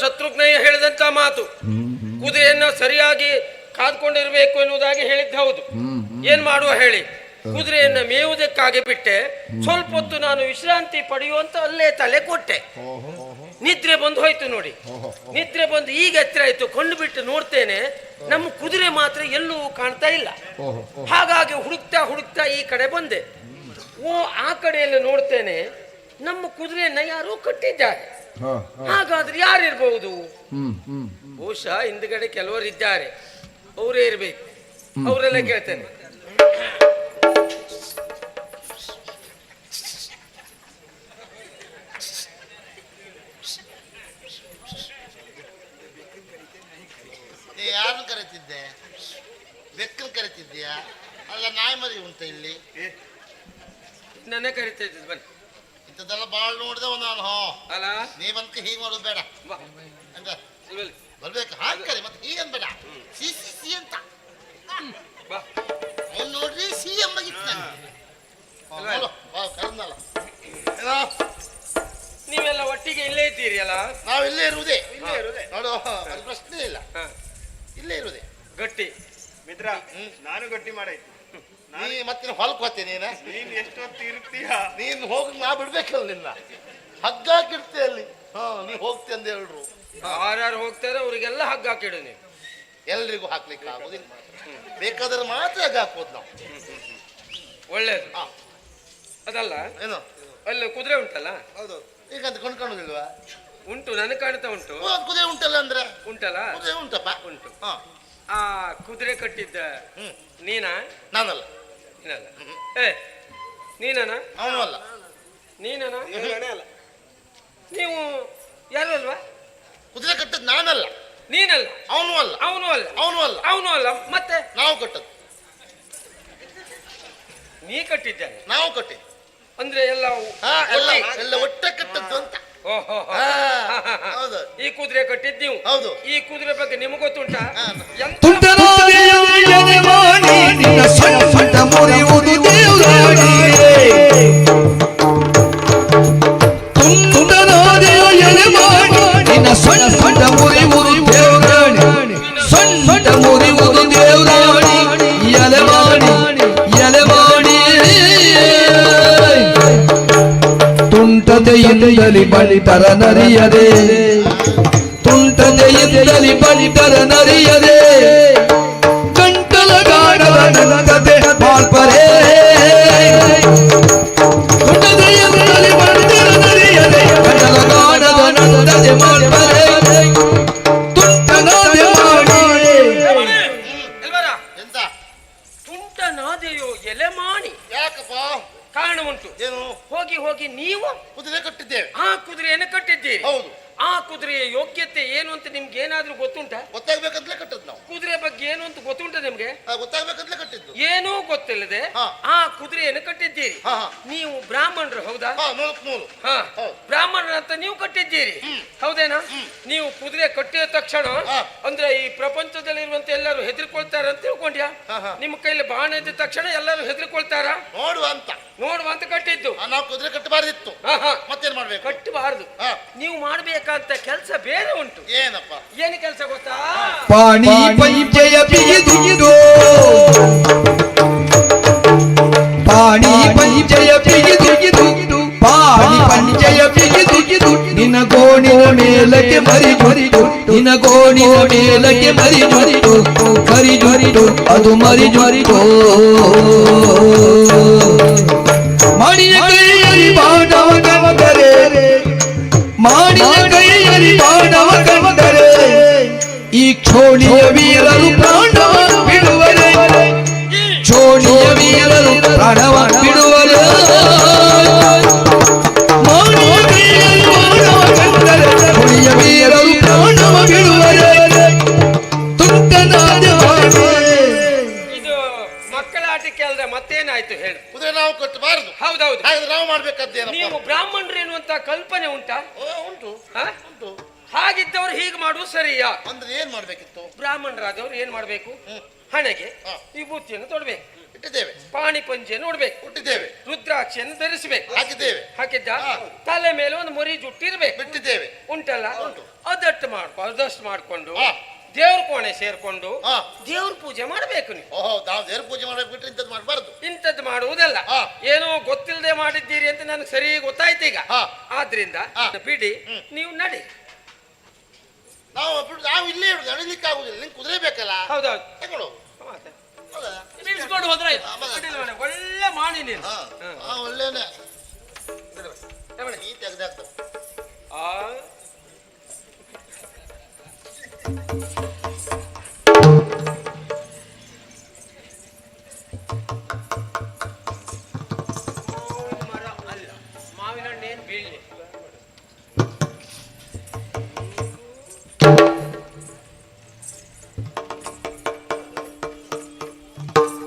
ಶತ್ರುಘ್ನಯ್ಯ ಹೇಳಿದಂತ ಮಾತು. ಕುದುರೆಯನ್ನ ಸರಿಯಾಗಿ ಕಾದ್ಕೊಂಡಿರ್ಬೇಕು ಎನ್ನುವುದಾಗಿ ಹೇಳಿದ್ದು ಹೌದು. ಏನ್ ಮಾಡುವ ಹೇಳಿ, ಕುದುರೆಯನ್ನ ಮೇಯುವುದಕ್ಕಾಗಿ ಬಿಟ್ಟೆ. ಸ್ವಲ್ಪ ಹೊತ್ತು ನಾನು ವಿಶ್ರಾಂತಿ ಪಡೆಯುವಂತ ಅಲ್ಲೇ ತಲೆ ಕೊಟ್ಟೆ. ನಿದ್ರೆ ಬಂದು ಹೋಯ್ತು ನೋಡಿ. ನಿದ್ರೆ ಬಂದು ಈಗ ಎಚ್ಚರ ಆಯ್ತು. ಕೊಂಡು ಬಿಟ್ಟು ನೋಡ್ತೇನೆ, ನಮ್ಮ ಕುದುರೆ ಮಾತ್ರ ಎಲ್ಲೂ ಕಾಣ್ತಾ ಇಲ್ಲ. ಹಾಗಾಗಿ ಹುಡುಕ್ತಾ ಈ ಕಡೆ ಬಂದೆ. ಆ ಕಡೆಯಲ್ಲಿ ನೋಡ್ತೇನೆ, ನಮ್ಮ ಕುದುರೆಯನ್ನ ಯಾರೋ ಕಟ್ಟಿದ್ದಾರೆ. ಹಾಗಾದ್ರೆ ಯಾರಿರ್ಬಹುದು? ಬಹುಶಃ ಹಿಂದ್ಗಡೆ ಕೆಲವರು ಇದ್ದಾರೆ, ಅವರೇ ಇರ್ಬೇಕು. ಅವರೆಲ್ಲ ಕೇಳ್ತೇನೆ. ಯಾರನ್ನು ಕರೀತಿದ್ದೆ? ಬೆಕ್ಕನ್ನು ಕರೀತಿದ್ದೀಯಾ? ಅಲ್ಲ, ನಾಯಿ ಮರಿ ಉಂಟ ಇಲ್ಲಿ? ನನ್ನ ಕರಿತಾ ಇದ್ದಿದ್ದು ಬನ್ನಿ. ಇಂಥದ್ದೆಲ್ಲ ಬಾಳ್ ನೋಡಿದವ ನಾನು. ಅಲ್ಲ, ನೀವಂತ ಹೀಗೆ ಮಾಡೋದು ಬೇಡ. ಬರ್ಬೇಕು ಹಾಕರಿ, ಮತ್ತೆ ಹೀಗನ್ ಬೇಡ. ಸಿ ಸಿ ಸಿ ಅಂತ ಅವ್ನು ನೋಡ್ರಿ, ಸಿ ಎಂಬಾಗಿತ್ತು ಕರಂದಲ್ಲ. ನೀವೆಲ್ಲ ಒಟ್ಟಿಗೆ ಇಲ್ಲೇ ಇದ್ದೀರಿ ಅಲ್ಲ? ನಾವು ಇಲ್ಲೇ ಇರುವುದೇ ನೋಡು, ಅದು ಪ್ರಶ್ನೆ ಇಲ್ಲ. ಇಲ್ಲೇ ಇರುವುದೇ ಗಟ್ಟಿ ಮಿತ್ರ. ನಾನು ಗಟ್ಟಿ ಮಾಡಾಯ್ತು. ನೀ ಮತ್ತೆ ಹೊಲಕ್ಕೆ ಹೋಗ್ತೇನೆ. ನೀನ್ ಎಷ್ಟೊತ್ತು ಇರ್ತೀಯ? ನೀನ್ ಹೋಗಿ ನಾ ಬಿಡ್ಬೇಕಲ್ಲ ನಿನ್ನ. ಹಗ್ಗ ಹಾಕಿಡ್ತೆ ಅಲ್ಲಿ. ನೀ ಹೋಗ್ತಿ ಅಂತ ಹೇಳ್ರು. ಯಾರ್ಯಾರು ಹೋಗ್ತಾರೆ ಅವರಿಗೆಲ್ಲ ಹಗ್ಗ ಹಾಕಿಡು ನೀವು. ಎಲ್ರಿಗೂ ಹಾಕ್ಲಿಕ್ಕೆ ಆಗುದಿಲ್ಲ. ಬೇಕಾದ್ರೆ ಮಾತ್ರ ಹಗ್ಗ ಹಾಕ್ಬೋದು ನಾವು. ಒಳ್ಳೇದು. ಅದಲ್ಲ, ಏನು ಅಲ್ಲಿ ಕುದುರೆ ಉಂಟಲ್ಲ? ಹೌದು. ಈಗಂತ ಕೊಂಡ್ಕೊಳ್ಳೋದಿಲ್ವಾ? ಉಂಟು, ನನಗೆ ಕಾಣ್ತಾ ಉಂಟು. ಕುದುರೆ ಉಂಟಲ್ಲ ಅಂದ್ರೆ? ಉಂಟಲ್ಲ, ಕುದುರೆ ಉಂಟಪ್ಪ. ಉಂಟು. ಆ ಕುದುರೆ ಕಟ್ಟಿದ್ದ ನೀನಾ? ನಾನಲ್ಲ. ನೀನಲ್ಲ. ಏ, ನೀನನ? ಅವನು ಅಲ್ಲ. ನೀನನ? ನೀವು ಯಾರು ಅಲ್ವಾ? ಕುದುರೆ ಕಟ್ಟದ್ ನಾನಲ್ಲ. ನೀನಲ್ಲ. ಅವನು ಅಲ್ಲ. ಅವನು ಅಲ್ಲ. ಅವನು ಅಲ್ಲ. ಅವನು ಅಲ್ಲ. ಮತ್ತೆ ನಾವು ಕಟ್ಟದ್ದು. ನೀ ಕಟ್ಟಿದ್ದಾನೆ. ನಾವು ಕಟ್ಟಿ ಅಂದ್ರೆ ಎಲ್ಲ ಎಲ್ಲ ಒಟ್ಟೆ ಕಟ್ಟದ್ದು ಅಂತ. ಹೌದು. ಈ ಕುದುರೆ ಕಟ್ಟಿದ್ ನೀವು. ಹೌದು. ಈ ಕುದುರೆ ಬಗ್ಗೆ ನಿಮಗೆ ಗೊತ್ತುಂಟಾ? ತುಂಟದೆಯಿಂದಲಿ ಬಳಿತರ ನರಿಯದೆ, ತುಂಟದೆಯಿಂದಲಿ ಬಳಿತರ ನರಿಯದೆ, ಗಂಟಲ ಗಾಢದ ನನಗದೆ ಮಾಲ್ಪರೇ. ತುಂಟದೆಯಿಂದಲಿ ಬಳಿತರ ನರಿಯದೆ, ಗಂಟಲ ಗಾಢದ ನನಗದೆ ಮಾಲ್ಪರೇ. ತುಂಟನಾದೆ ಮಾಡಿ ಎಂತ ತುಂಟನಾದೆಯೋ ಎಲೆ ಮಾಡಿ. ಯಾಕಪ್ಪ? ಕಾರಣ ಉಂಟು. ಏನು? ಹೋಗಿ ನೀವು ಕುದುರೆ ಕಟ್ಟಿದ್ದೇವೆ. ಆ ಕುದುರೆಯನ್ನು ಕಟ್ಟಿದ್ದೀರಿ. ಹೌದು. ಆ ಕುದುರೆಯ ಯೋಗ್ಯತೆ ಏನು ಅಂತ ನಿಮ್ಗೆ ಏನಾದ್ರೂ ಗೊತ್ತುಂಟಾ? ಗೊತ್ತಾಗ್ಬೇಕಂತಲೇ ಕಟ್ಟದ್ದು ನಾವು. ಕುದುರೆ ಬಗ್ಗೆ ಏನು ಅಂತ ಗೊತ್ತುಂಟ ನಿಮ್ಗೆ? ಗೊತ್ತಾಗ್ಬೇಕಂತಲೇ ಕಟ್ಟಿದ್ದು. ಏನೂ ಗೊತ್ತಿಲ್ಲದೆ ಆ ಕುದುರೆಯನ್ನು ಕಟ್ಟಿದ್ದೀರಿ. ನೀವು ಬ್ರಾಹ್ಮಣರು ಹೌದಾ? ಬ್ರಾಹ್ಮಣರು ಅಂತ ನೀವು ಕಟ್ಟಿದ್ದೀರಿ ಹೌದೇನಾ? ನೀವು ಕುದುರೆ ಕಟ್ಟಿದ ತಕ್ಷಣ ಅಂದ್ರೆ ಈ ಪ್ರಪಂಚದಲ್ಲಿರುವಂತ ಎಲ್ಲರೂ ಹೆದರ್ಕೊಳ್ತಾರ ಅಂತ ತಿಳ್ಕೊಂಡ್ಯಾ? ನಿಮ್ಮ ಕೈಲಿ ಬಾಣ ಇದ್ದ ತಕ್ಷಣ ಎಲ್ಲರೂ ಹೆದರ್ಕೊಳ್ತಾರ? ನೋಡುವ ಅಂತ ಕಟ್ಟಿದ್ದು. ನಾವು ಕುದುರೆ ಕಟ್ಟಬಾರ್ದಿತ್ತು. ಮತ್ತೇನ್ ಮಾಡ್ಬೇಕು? ಕಟ್ಟಬಾರದು. ನೀವು ಮಾಡ್ಬೇಕಂತ ಕೆಲಸ ಬೇರೆ ಉಂಟು. ಏನಪ್ಪ? ಏನು ಕೆಲಸ ಗೊತ್ತಾ? ಪಾಣಿ ಪಂಚಯ ಬಿಗಿದು, ಪಾಣಿ ಪಂಚಯ ಬಿಗಿದು, ಪಾಣಿ ಪಂಚಯ ಬಿಗಿದು, ನಿನ್ನ ಗೋಣಿನ ಮೇಲಕ್ಕೆ ಮರಿಜೊರಿದು, ನಿನ್ನ ಗೋಣಿನ ಮೇಲಕ್ಕೆ ಮರಿಜೊರಿದು, ಅದು ಮರಿಜೊರಿದು. ಮಣಿಯ ಕೈಯಲ್ಲಿ ಬಾಣವ ಕಮದರೆ, ಮಾಡಿಯ ಕೈಯಲ್ಲಿ ಬಾಣವ ಕಮದರೆ, ಈ ಕ್ಷೋಣಿಯ ವೀರರು ಪ್ರಾಣವ ಬಿಡುವರೆ, ಕ್ಷೋಣಿಯ ವೀರರು ಪ್ರಾಣವ ಬಿಡುವರೆ. ಮಾಡಿಯ ಕೈಯಲ್ಲಿ ಬಾಣವ ಕಮದರೆ, ಕ್ಷೋಣಿಯ ವೀರರು ಪ್ರಾಣವ ಬಿಡುವರೆ. ತುಂಟನಾದ ಇದು ಮಕ್ಕಳ ಆಟಿಕೆ ಅಲ್ದೆ ಮತ್ತೇನಾಯ್ತು ಹೇಳಿ? ಕುದುರೆ ನಾವು ಕಟ್ಟಬಾರದು. ಹೌದೌದು. ನಾವು ಮಾಡ್ಬೇಕಾದ್ದೇನು? ನೀವು ಬ್ರಾಹ್ಮಣರು ಎನ್ನುವಂತ ಕಲ್ಪನೆ ಉಂಟಾ? ಉಂಟು. ಉಂಟು. ಹಾಗಿದ್ದವ್ರು ಹೀಗೆ ಮಾಡುವುದು ಸರಿಯಾ? ಅಂದ್ರೆ ಏನ್ ಮಾಡ್ಬೇಕಿತ್ತು? ಬ್ರಾಹ್ಮಣರಾದವ್ರು ಏನ್ ಮಾಡ್ಬೇಕು? ಹಣೆಗೆ ವಿಭೂತಿಯನ್ನು ತೊಡಬೇಕು. ಇಟ್ಟಿದ್ದೇವೆ. ಪಾಣಿ ಪಂಜೆಯನ್ನು ಉಡ್ಬೇಕು, ಹುಟ್ಟಿದ್ದೇವೆ. ರುದ್ರಾಕ್ಷಿಯನ್ನು ಧರಿಸಬೇಕು, ಹಾಕಿದ್ದೇವೆ. ಹಾಕಿದ್ದ ಹಾ. ತಲೆ ಮೇಲೆ ಒಂದು ಮುರಿ ಜುಟ್ಟಿರ್ಬೇಕು, ಬಿಟ್ಟಿದ್ದೇವೆ. ಉಂಟಲ್ಲ ಉಂಟು. ಅದಷ್ಟು ಮಾಡ್ಕೊಂಡು ಹಾ. ದೇವ್ರ ಕೋಣೆ ಸೇರ್ಕೊಂಡು ಹಾ. ದೇವ್ರ ಪೂಜೆ ಮಾಡ್ಬೇಕು ನೀವು. ಓಹೋ, ನಾವು ದೇವ್ರ ಪೂಜೆ ಮಾಡಬೇಕು ಬಿಟ್ರೆ ಇಂಥದ್ದು ಮಾಡಬಾರ್ದು. ಇಂಥದ್ದು ಮಾಡುವುದಲ್ಲ, ಹಾ. ಏನೋ ಗೊತ್ತಿಲ್ಲದೆ ಮಾಡಿದ್ದೀರಿ ಅಂತ ನನಗೆ ಸರಿ ಗೊತ್ತಾಯ್ತು ಈಗ. ಹಾ. ಆದ್ರಿಂದ ಹಾ. ಬಿಡಿ, ನೀವು ನಡಿ. ನಾವು ಇಲ್ಲೇ ಇರುದು, ನಡಿಲಿಕ್ಕೆ ಆಗುದಿಲ್ಲ. ನಿಂಗೆ ಕುದುರೆ ಬೇಕಲ್ಲ, ಹೌದೌದು, ತಗೊಳ್ಳೋ. ಮತ್ತೆ ಹೌದಾ? ನಿಲ್ಸ್ಕೊಂಡು ಹೋದ್ರೆ ಆಯ್ತು. ಹಾ, ಮತ್ತೆ. ಅಡ್ಡಿಲ್ಲ ಮಾರ್ರೆ, ಒಳ್ಳೆ ಮಾಡಿ ನೀನು. ಹಾ. ಹಾ. ಹಾ, ಒಳ್ಳೆನೆ. ತಗೊಳ್ಳಿ. ಈ ತೆಗ್ದಾಕ್ತ. ಆ ಮರ ಅಲ್ಲ, ಮಾವಿನ ಹಣ್ಣು ಏನು ಬೀಳಲಿ.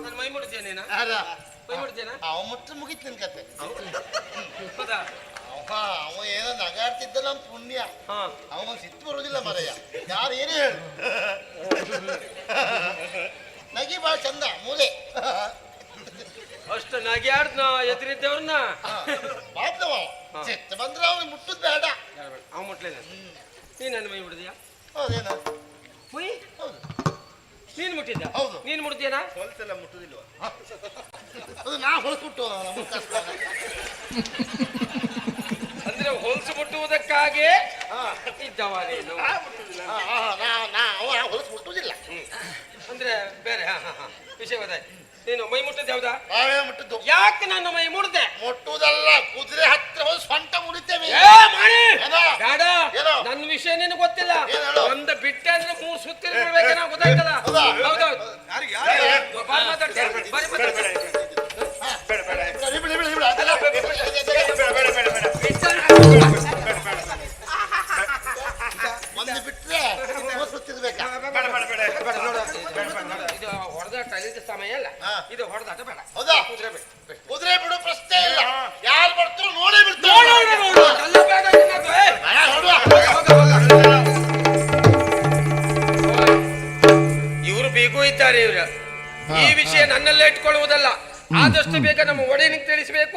ನಾನು ಮೈ ಮುಡಿದ್ದೇನೇನಾ? ಯಾರ? ಮೈ ಮುಡಿದ್ದೇನಾ? ಅವ ಮುಟ್ಟ ಮುಗಿತ್ ನಿನ್ ಕತೆ. ಹೌದಾ? ಅವ ಏನೋ ನಗಾಡ್ತಿದ್ದ ನಮ್ ಪುಣ್ಯ. ಹಾ. ಅವ ಸಿಟ್ಟು ಬರುದಿಲ್ಲ ಮರಯ್ಯ. ಯಾರು ಏನೇ ಹೇಳು, ನಗಿ ಬಾಳ ಚಂದ ಮೂಲೆ. ಅಷ್ಟು ನಗ್ಯಾಡ್ದ ಎದುರಿದ್ದವ್ರನ್ನ ಬಾಪ್ದವ ಸಿಟ್ಟು ಬಂದ್ರೆ ಅವನು ಮುಟ್ಟುದ್ ಬೇಡ. ಅವ್ ಮುಟ್ಲಿಲ್ಲ. ನೀನ್ ನನ್ನ ಮೈ ಮುಡಿದ್ಯಾ? ಹೌದೇನ? ಮೈ ಹೌದು. ನೀನ್ ಮುಟ್ಟಿದ್ದ? ಹೌದು. ನೀನ್ ಮುಡ್ದೇನಾ? ಹೊಲ್ಸೆಲ್ಲ ಮುಟ್ಟುದಿಲ್ವಾ? ಅದು ನಾ ಹೊಲಿಸ್ಬಿಟ್ಟು ಅಂದ್ರೆ ಹೊಲ್ಸು ಮುಟ್ಟುವುದಕ್ಕಾಗಿ ಇದ್ದವ ನೀನು. ಅವ ಹೊಲಸು ಮುಟ್ಟುವುದಿಲ್ಲ. ಅಂದ್ರೆ ಬೇರೆ. ಹಾ ಹಾ ಹಾ, ವಿಷಯ ಗೊತ್ತಾಯ್ತು. ನೀನು ಮೈ ಮುಟ್ಟದ್ದು ಯಾವ್ದಾ? ನಾವೇ ಮುಟ್ಟಿದ್ದು. ಯಾಕೆ ನಾನು ಮೈ ಮುಡ್ದೆ? ಮುಟ್ಟುವುದಲ್ಲ, ಕುದುರೆ ಹತ್ರ ಹೋಗಿ ಸೊಂಟ ಮುಡಿತೇವೆ. ಏನೋ? ಬೇಡ, ಏನೋ? ನನ್ನ ವಿಷಯ ನಿನಗೆ ಗೊತ್ತಿಲ್ಲ. ಏನ್ ಹೇಳು? ಒಂದು ಬಿಟ್ಟೆ ಅಂದ್ರೆ 3 ಸುತ್ತಿನ ಬಿಡ್ಬೇಕೇನೋ, ಗೊತ್ತಾಯ್ತಲ್ಲ? ಹೌದಾ? ಹೌದೌದು. ಬಾರಿ ಮಾತಾಡ್ತೀಯ, ಬಾರಿ ಮಾತಾಡ್ತೀಯ. ಬೇಡ ಬೇಡ ಬಿಡಿ, ಬಿಡಿ, ಬಿಡಿ, ಅದೆಲ್ಲ ಬೇಡ ಬೇಡ ಬೇಡ ಬೇಡ ಒಂದು ಬಿಟ್ರೆ ಸುತ್ತಿರ್ಬೇಕಾ? ಬೇಡ ಬೇಡ ಬೇಡ ಇದು ಹೊಡೆದಾಟ, ಇದು ಸಮಯ ಅಲ್ಲ. ಹಾ. ಇದು ಹೊಡೆದಾಟ ಬೇಡ. ಹೌದಾ? ಕುದುರೆ ಬೇಡ. ಕುದುರೆ ಬಿಡು ಪ್ರಶ್ನೆ ಇಲ್ಲ. ಯಾರು ಬರ್ತಾರೋ ನೋಡೇ ಬಿಡ್ತಾರೆ. ಅಲ್ಲಿ ಬೇಡ ನಿನ್ನದು, ಏ. ಇವರು ಬೀಗು ಇದ್ದಾರೆ. ಇವರು ಈ ವಿಷಯ ನನ್ನಲ್ಲೇ ಇಟ್ಕೊಳ್ಳುವುದಲ್ಲ. ಆದಷ್ಟು ಬೇಗ ನಮ್ಮ ಒಡೆಯನಿಗೆ ತಿಳಿಸಬೇಕು.